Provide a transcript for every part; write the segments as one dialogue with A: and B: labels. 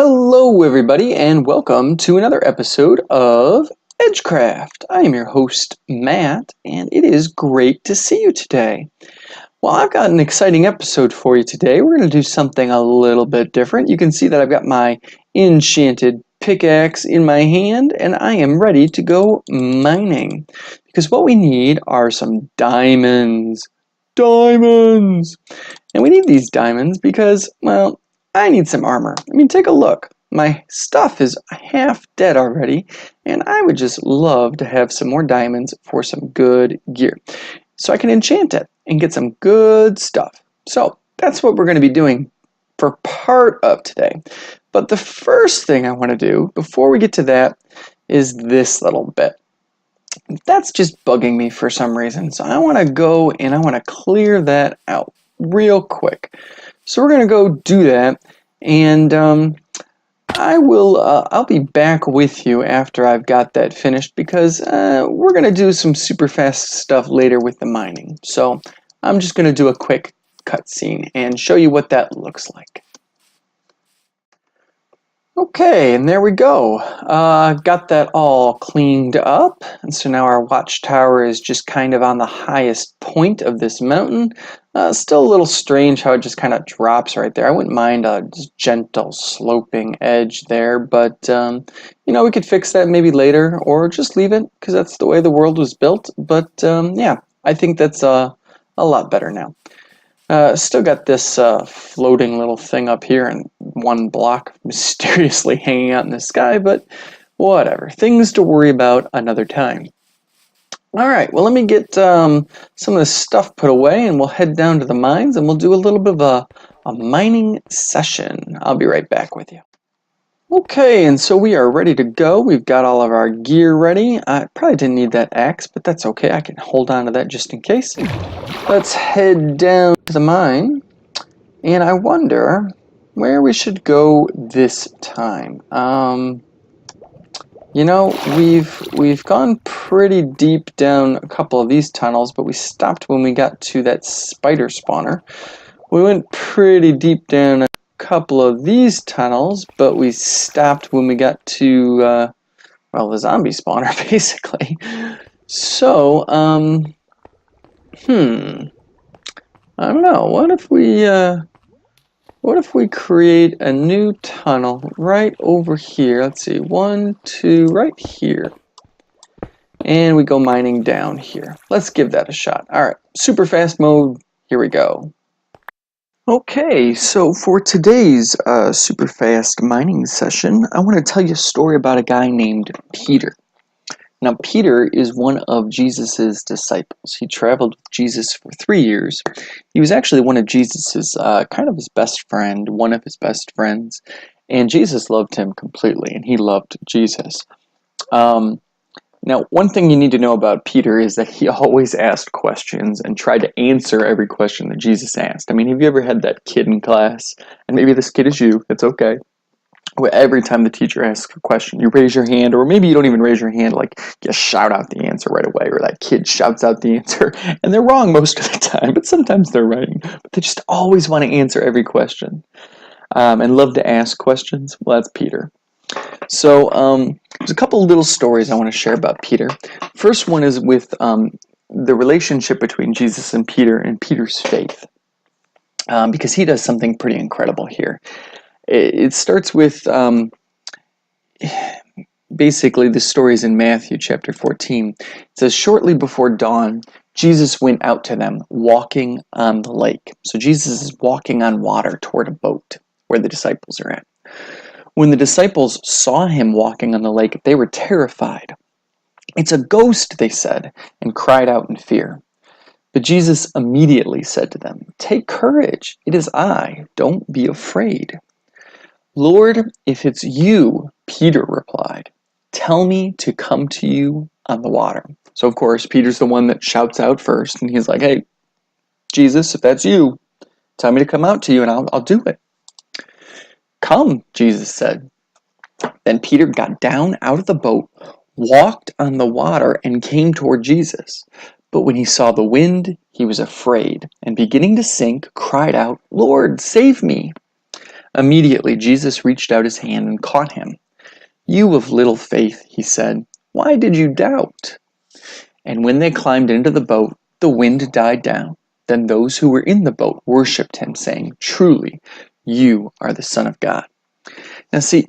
A: Hello everybody and welcome to another episode of EdgeCraft. I am your host Matt and it is great to see you today. Well, I've got an exciting episode for you today. We're going to do something a little bit different. You can see that I've got my enchanted pickaxe in my hand and I am ready to go mining. Because what we need are some diamonds. Diamonds! And we need these diamonds because, well, I need some armor. I mean, take a look. My stuff is half dead already, and I would just love to have some more diamonds for some good gear. So I can enchant it and get some good stuff. So that's what we're going to be doing for part of today. But the first thing I want to do before we get to that is this little bit. That's just bugging me for some reason. So I want to go and I want to clear that out real quick. So we're going to go do that, and I'll be back with you after I've got that finished because we're going to do some super fast stuff later with the mining. So I'm just going to do a quick cutscene and show you what that looks like. Okay, and there we go. Got that all cleaned up, and so now our watchtower is just kind of on the highest point of this mountain. Still a little strange how it just kind of drops right there. I wouldn't mind a gentle sloping edge there, but you know, we could fix that maybe later, or just leave it because that's the way the world was built. But yeah, I think that's a lot better now. Still got this floating little thing up here and one block mysteriously hanging out in the sky, but whatever. Things to worry about another time. Alright, well let me get some of this stuff put away and we'll head down to the mines and we'll do a little bit of a mining session. I'll be right back with you. Okay, and so we are ready to go. We've got all of our gear ready. I probably didn't need that axe, but that's okay. I can hold on to that just in case. Let's head down to the mine, and I wonder where we should go this time. You know, we've gone pretty deep down a couple of these tunnels, but we stopped when we got to that spider spawner. We went pretty deep down a couple of these tunnels, but we stopped when we got to, well, the zombie spawner, basically. So, I don't know. What if we create a new tunnel right over here? Let's see, 1, 2, right here. And we go mining down here. Let's give that a shot. All right, super fast mode. Here we go. Okay, so for today's super fast mining session, I want to tell you a story about a guy named Peter. Now, Peter is one of Jesus's disciples. He traveled with Jesus for 3 years. He was actually one of Jesus's kind of his best friend, one of his best friends, and Jesus loved him completely, and he loved Jesus. Now, one thing you need to know about Peter is that he always asked questions and tried to answer every question that Jesus asked. I mean, have you ever had that kid in class? And maybe this kid is you, it's okay. Every time the teacher asks a question, you raise your hand, or maybe you don't even raise your hand, like you shout out the answer right away, or that kid shouts out the answer, and they're wrong most of the time, but sometimes they're right. But they just always want to answer every question, and love to ask questions. Well, that's Peter. So there's a couple little stories I want to share about Peter. First one is with the relationship between Jesus and Peter's faith, because he does something pretty incredible here. It starts with basically the stories in Matthew chapter 14. It says, shortly before dawn, Jesus went out to them, walking on the lake. So Jesus is walking on water toward a boat where the disciples are at. When the disciples saw him walking on the lake, they were terrified. "It's a ghost," they said, and cried out in fear. But Jesus immediately said to them, "Take courage, it is I, don't be afraid." "Lord, if it's you," Peter replied, "tell me to come to you on the water." So of course, Peter's the one that shouts out first, and he's like, "Hey, Jesus, if that's you, tell me to come out to you and I'll do it." "Come," Jesus said. Then Peter got down out of the boat, walked on the water, and came toward Jesus. But when he saw the wind, he was afraid, and beginning to sink, cried out, "Lord, save me." Immediately Jesus reached out his hand and caught him. "You of little faith," he said, "why did you doubt?" And when they climbed into the boat, the wind died down. Then those who were in the boat worshipped him, saying, "Truly, you are the Son of God." Now see,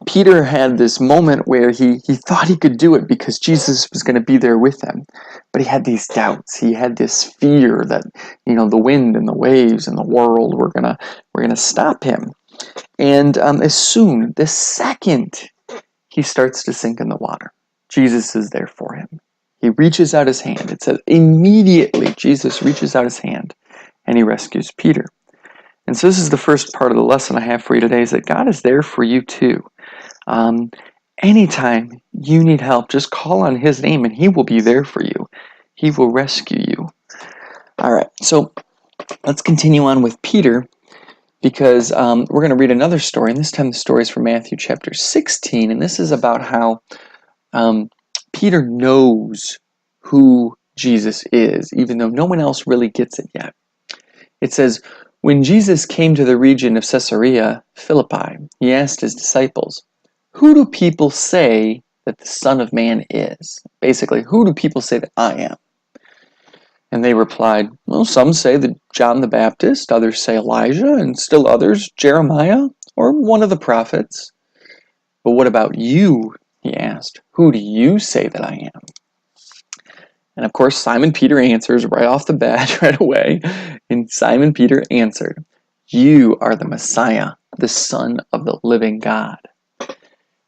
A: Peter had this moment where he thought he could do it because Jesus was going to be there with him. But he had these doubts. He had this fear that, the wind and the waves and the world were gonna stop him. And the second he starts to sink in the water, Jesus is there for him. He reaches out his hand. It says immediately Jesus reaches out his hand and he rescues Peter. And so this is the first part of the lesson I have for you today, is that God is there for you too. Anytime you need help, just call on his name and he will be there for you. He will rescue you. All right, so let's continue on with Peter, because we're going to read another story, and this time the story is from Matthew chapter 16, and this is about how Peter knows who Jesus is, even though no one else really gets it yet. It says, "When Jesus came to the region of Caesarea Philippi, he asked his disciples, 'Who do people say that the Son of Man is?'" Basically, who do people say that I am? And they replied, "Well, some say that John the Baptist, others say Elijah, and still others Jeremiah, or one of the prophets." "But what about you?" he asked. "Who do you say that I am?" And of course, Simon Peter answers right off the bat, right away. And Simon Peter answered, "You are the Messiah, the Son of the living God."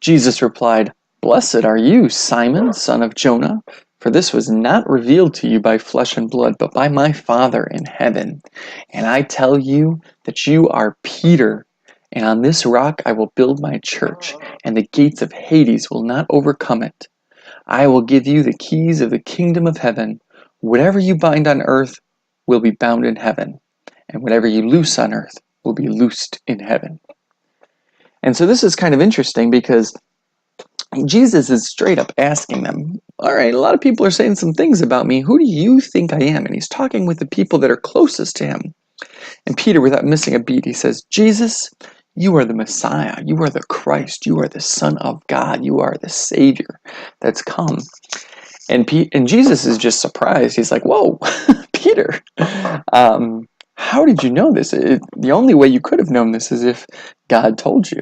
A: Jesus replied, "Blessed are you, Simon, son of Jonah, for this was not revealed to you by flesh and blood, but by my Father in heaven. And I tell you that you are Peter, and on this rock I will build my church, and the gates of Hades will not overcome it. I will give you the keys of the kingdom of heaven. Whatever you bind on earth will be bound in heaven, and whatever you loose on earth will be loosed in heaven." And so this is kind of interesting because Jesus is straight up asking them, "All right, a lot of people are saying some things about me. Who do you think I am?" And he's talking with the people that are closest to him. And Peter, without missing a beat, he says, "Jesus, you are the Messiah. You are the Christ. You are the Son of God. You are the Savior that's come." And Jesus is just surprised. He's like, "Whoa, Peter, how did you know this? The only way you could have known this is if God told you."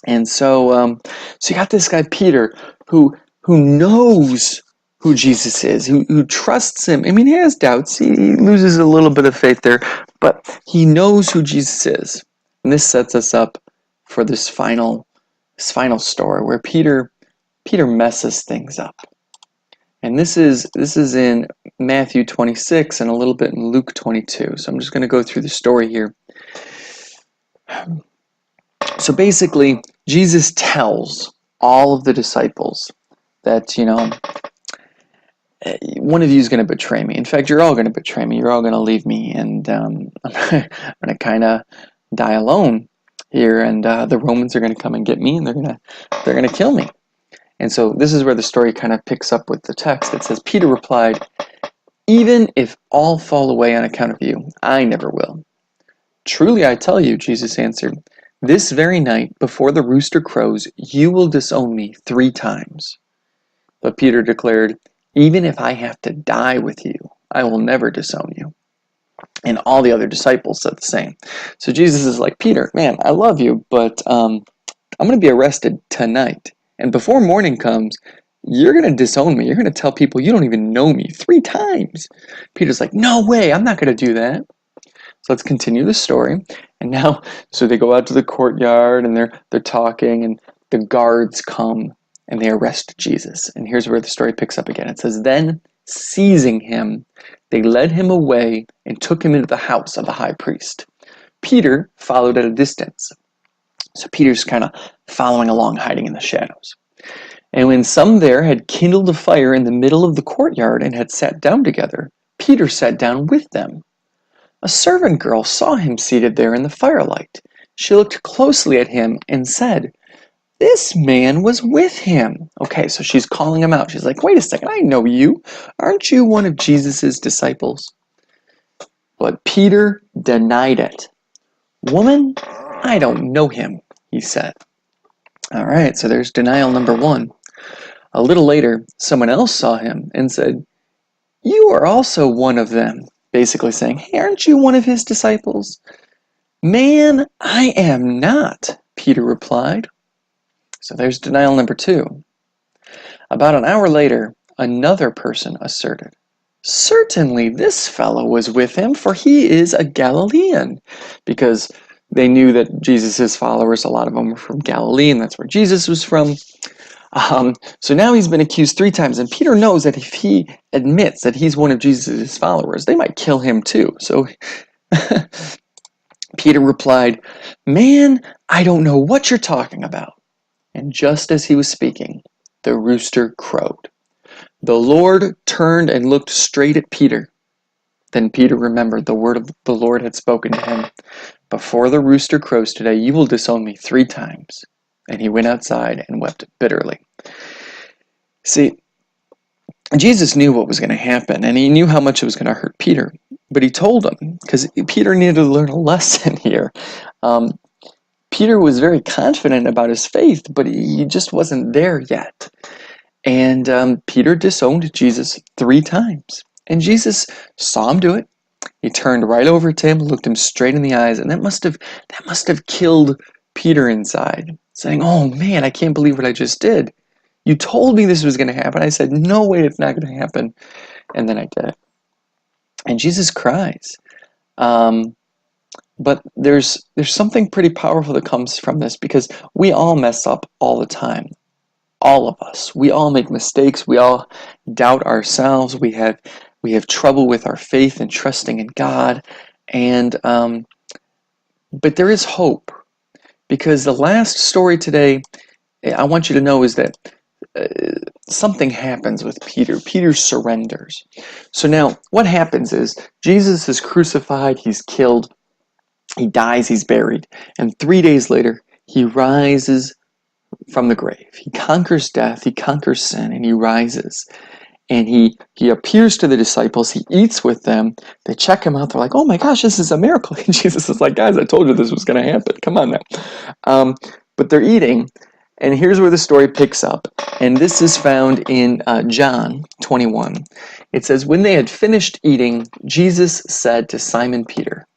A: And so you got this guy Peter who knows who Jesus is, who trusts him. I mean, he has doubts. He loses a little bit of faith there, but he knows who Jesus is. And this sets us up for this final story where Peter messes things up. And this is in Matthew 26 and a little bit in Luke 22. So I'm just going to go through the story here. So basically, Jesus tells all of the disciples that, one of you is going to betray me. In fact, you're all going to betray me. You're all going to leave me, and I'm going to kind of die alone here, and the Romans are going to come and get me, and they're going to kill me. And so this is where the story kind of picks up with the text. It says, Peter replied, "Even if all fall away on account of you, I never will." "Truly I tell you," Jesus answered, "this very night before the rooster crows, you will disown me 3 times. But Peter declared, "Even if I have to die with you, I will never disown you." And all the other disciples said the same. So Jesus is like, "Peter, man, I love you, but I'm going to be arrested tonight. And before morning comes, you're going to disown me. You're going to tell people you don't even know me 3 times. Peter's like, "No way, I'm not going to do that." So let's continue the story. And now, so they go out to the courtyard and they're talking, and the guards come and they arrest Jesus. And here's where the story picks up again. It says, "Then, seizing him, they led him away and took him into the house of the high priest. Peter followed at a distance." So Peter's kind of following along, hiding in the shadows. "And when some there had kindled a fire in the middle of the courtyard and had sat down together, Peter sat down with them. A servant girl saw him seated there in the firelight. She looked closely at him and said, 'This man was with him.'" Okay, so she's calling him out. She's like, "Wait a second, I know you. Aren't you one of Jesus' disciples?" But Peter denied it. Woman, I don't know him, he said. All right, so there's denial number one. A little later, someone else saw him and said, you are also one of them, basically saying, hey, aren't you one of his disciples? Man, I am not, Peter replied. So there's denial number two. About an hour later, another person asserted, certainly this fellow was with him, for he is a Galilean. Because they knew that Jesus' followers, a lot of them were from Galilee, and that's where Jesus was from. So now he's been accused 3 times, and Peter knows that if he admits that he's one of Jesus' followers, they might kill him too. So Peter replied, man, I don't know what you're talking about. And just as he was speaking, the rooster crowed. The Lord turned and looked straight at Peter. Then Peter remembered the word of the Lord had spoken to him. Before the rooster crows today, you will disown me 3 times. And he went outside and wept bitterly. See, Jesus knew what was going to happen, and he knew how much it was going to hurt Peter. But he told him, because Peter needed to learn a lesson here. Peter was very confident about his faith, but he just wasn't there yet. And Peter disowned Jesus 3 times. And Jesus saw him do it. He turned right over to him, looked him straight in the eyes, and that must have killed Peter inside, saying, oh man, I can't believe what I just did. You told me this was going to happen. I said, no way, it's not going to happen. And then I did it. And Jesus cries. But there's something pretty powerful that comes from this, because we all mess up all the time. All of us. We all make mistakes. We all doubt ourselves. We have trouble with our faith and trusting in God. And but there is hope, because the last story today, I want you to know, is that something happens with Peter. Peter surrenders. So now what happens is Jesus is crucified, he's killed, he dies, he's buried, and 3 days later he rises from the grave. He conquers death, he conquers sin, and he rises. And he appears to the disciples, he eats with them, they check him out, they're like, oh my gosh, this is a miracle. And Jesus is like, guys, I told you this was going to happen, come on now. But they're eating, and here's where the story picks up. And this is found in John 21. It says, when they had finished eating, Jesus said to Simon Peter,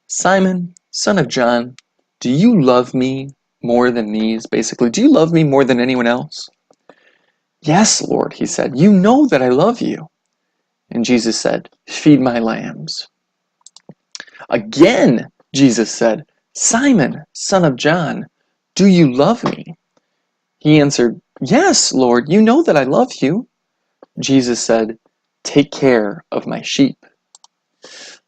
A: Simon, son of John, do you love me more than these? Basically, do you love me more than anyone else? Yes, Lord, he said, you know that I love you. And Jesus said, feed my lambs. Again, Jesus said, Simon, son of John, do you love me? He answered, yes, Lord, you know that I love you. Jesus said, take care of my sheep.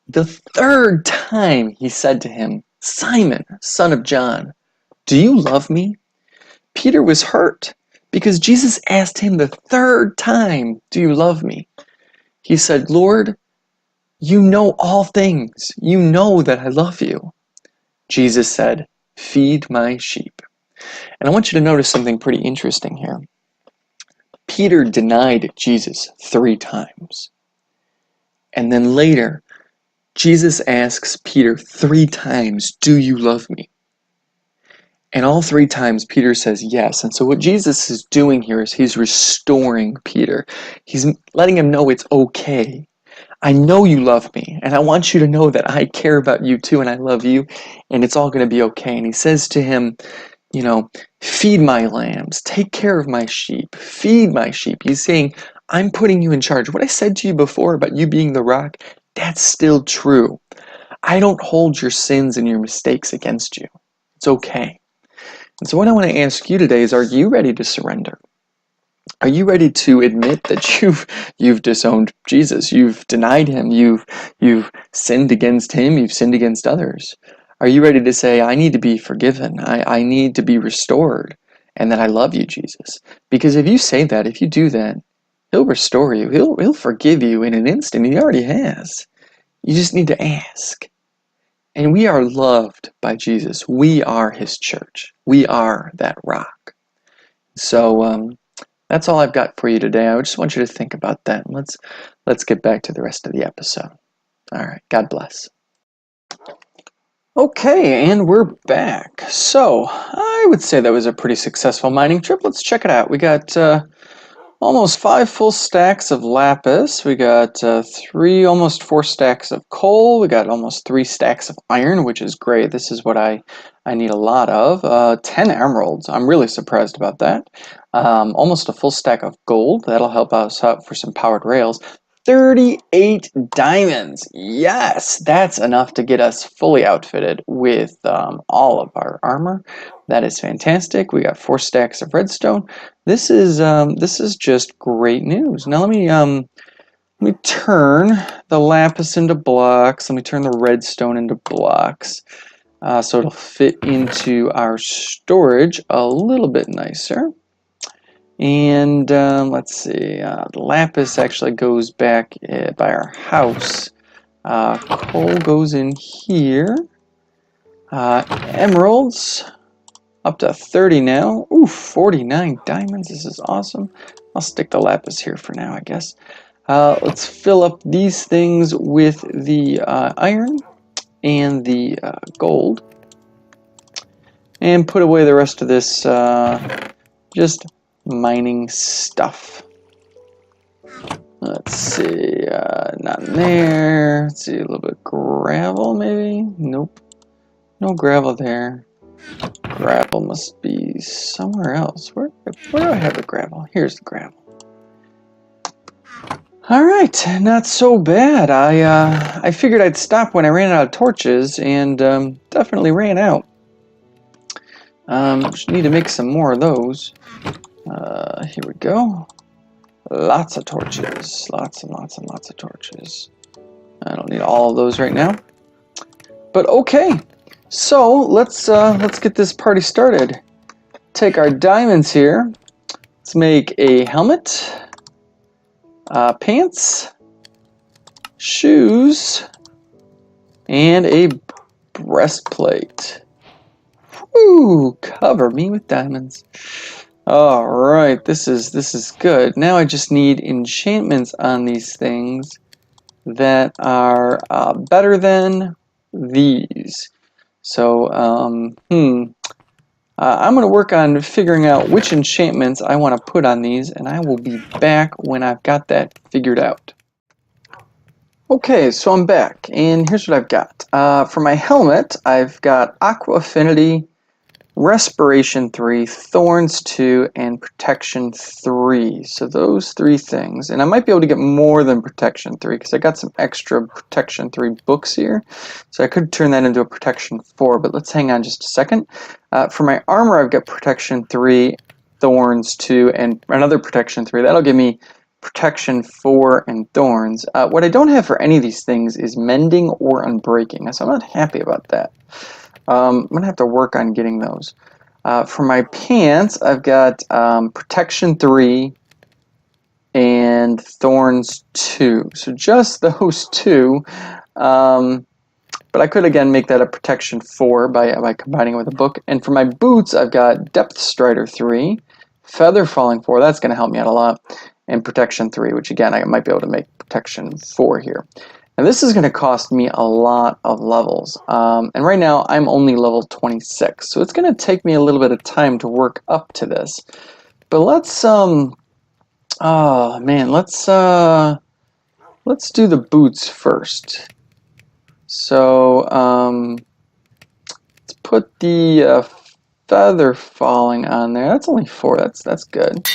A: The 3rd time he said to him, Simon, son of John, do you love me? Peter was hurt because Jesus asked him the 3rd time, do you love me? He said, Lord, you know all things. You know that I love you. Jesus said, feed my sheep. And I want you to notice something pretty interesting here. Peter denied Jesus 3 times. And then later, Jesus asks Peter 3 times, do you love me? And all 3 times Peter says yes. And so what Jesus is doing here is he's restoring Peter. He's letting him know it's okay. I know you love me, and I want you to know that I care about you too, and I love you, and it's all going to be okay. And he says to him, you know, feed my lambs, take care of my sheep, feed my sheep. He's saying, I'm putting you in charge. What I said to you before about you being the rock, that's still true. I don't hold your sins and your mistakes against you. It's okay. And so what I want to ask you today is, are you ready to surrender? Are you ready to admit that you've disowned Jesus? You've denied him. You've sinned against him. You've sinned against others. Are you ready to say, I need to be forgiven. I need to be restored, and that I love you, Jesus? Because if you say that, if you do that, he'll restore you. He'll forgive you in an instant. He already has. You just need to ask. And we are loved by Jesus. We are his church. We are that rock. So that's all I've got for you today. I just want you to think about that. Let's get back to the rest of the episode. All right. God bless. Okay, and we're back. So, I would say that was a pretty successful mining trip. Let's check it out. We got almost 5 full stacks of lapis. We got 3, almost 4 stacks of coal. We got almost 3 stacks of iron, which is great. This is what I need a lot of. 10 emeralds. I'm really surprised about that. Almost a full stack of gold. That'll help us out for some powered rails. 38 diamonds. Yes, that's enough to get us fully outfitted with all of our armor. That is fantastic. We got 4 stacks of redstone. This is just great news. Now let me turn the lapis into blocks. Let me turn the redstone into blocks. So it'll fit into our storage a little bit nicer. And let's see, the lapis actually goes back by our house. Coal goes in here. Emeralds, up to 30 now. Ooh, 49 diamonds, this is awesome. I'll stick the lapis here for now, I guess. Let's fill up these things with the iron and the gold. And put away the rest of this just mining stuff. Let's see, not in there. Let's see, a little bit of gravel maybe? Nope, no gravel there. Gravel must be somewhere else. Where do I have the gravel? Here's the gravel. Alright, not so bad. I figured I'd stop when I ran out of torches, and definitely ran out. Just need to make some more of those. Here we go. Lots of torches. Lots and lots and lots of torches. I don't need all of those right now. But okay. So let's get this party started. Take our diamonds here. Let's make a helmet, pants, shoes, and a breastplate. Woo! Cover me with diamonds. All right, this is good. Now I just need enchantments on these things that are better than these. So, I'm going to work on figuring out which enchantments I want to put on these, and I will be back when I've got that figured out. Okay, so I'm back, and here's what I've got. For my helmet, I've got Aqua Affinity, Respiration 3, Thorns 2, and Protection 3. So those 3 things. And I might be able to get more than Protection 3 because I got some extra Protection 3 books here. So I could turn that into a Protection 4, but let's hang on just a second. For my armor, I've got Protection 3, Thorns 2, and another Protection 3. That'll give me Protection 4 and Thorns. What I don't have for any of these things is Mending or Unbreaking, so I'm not happy about that. I'm going to have to work on getting those. For my pants, I've got Protection 3 and Thorns 2. So just those 2. But I could, again, make that a Protection 4 by combining it with a book. And for my boots, I've got Depth Strider 3, Feather Falling 4. That's going to help me out a lot. And Protection 3, which, again, I might be able to make Protection 4 here. And this is going to cost me a lot of levels. And right now, I'm only level 26. So it's going to take me a little bit of time to work up to this. But let's, oh man, let's do the boots first. So, let's put the feather falling on there. That's only 4. That's good.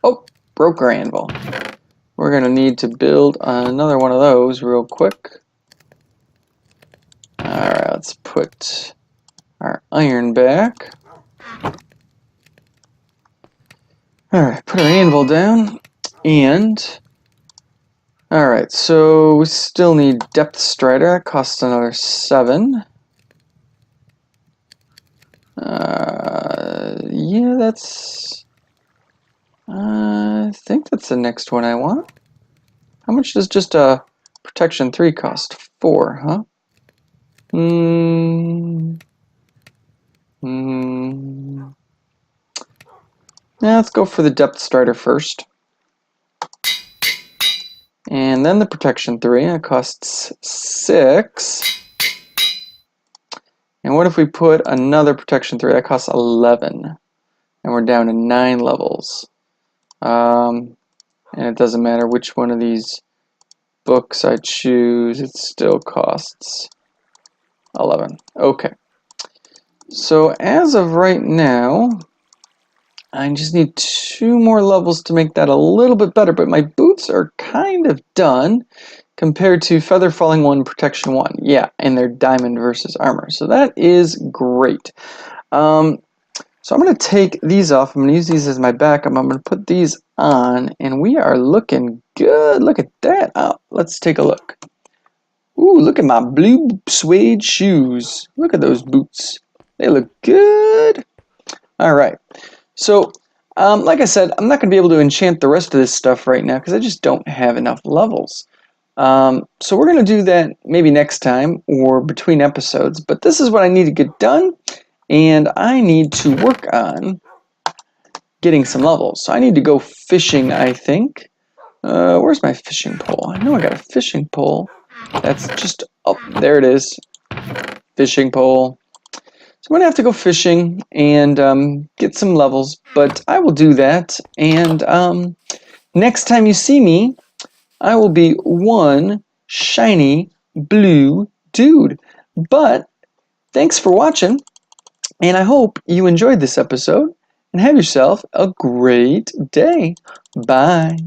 A: Oh, broke our anvil. We're going to need to build another one of those real quick. Alright, let's put our iron back. Alright, put our anvil down. And, alright, so we still need Depth Strider. It costs another 7. Yeah, that's... I think that's the next one I want. How much does just a Protection 3 cost? 4, huh? Yeah, let's go for the Depth Strider first. And then the Protection 3. It costs 6. And what if we put another protection 3? That costs 11. And we're down to 9 levels. And it doesn't matter which one of these books I choose, it still costs 11. Okay. So as of right now, I just need 2 more levels to make that a little bit better, but my boots are kind of done compared to Feather Falling 1, Protection 1. Yeah, and they're Diamond versus Armor. So that is great. So I'm going to take these off. I'm going to use these as my backup. I'm going to put these on, and we are looking good. Look at that. Oh, let's take a look. Ooh, look at my blue suede shoes. Look at those boots. They look good. All right. So, like I said, I'm not going to be able to enchant the rest of this stuff right now because I just don't have enough levels. So we're going to do that maybe next time or between episodes. But this is what I need to get done. And I need to work on getting some levels. So I need to go fishing, I think. Where's my fishing pole? I know I got a fishing pole. That's just, oh, there it is. Fishing pole. So I'm going to have to go fishing and get some levels, but I will do that. And next time you see me, I will be one shiny blue dude. But thanks for watching. And I hope you enjoyed this episode and have yourself a great day. Bye.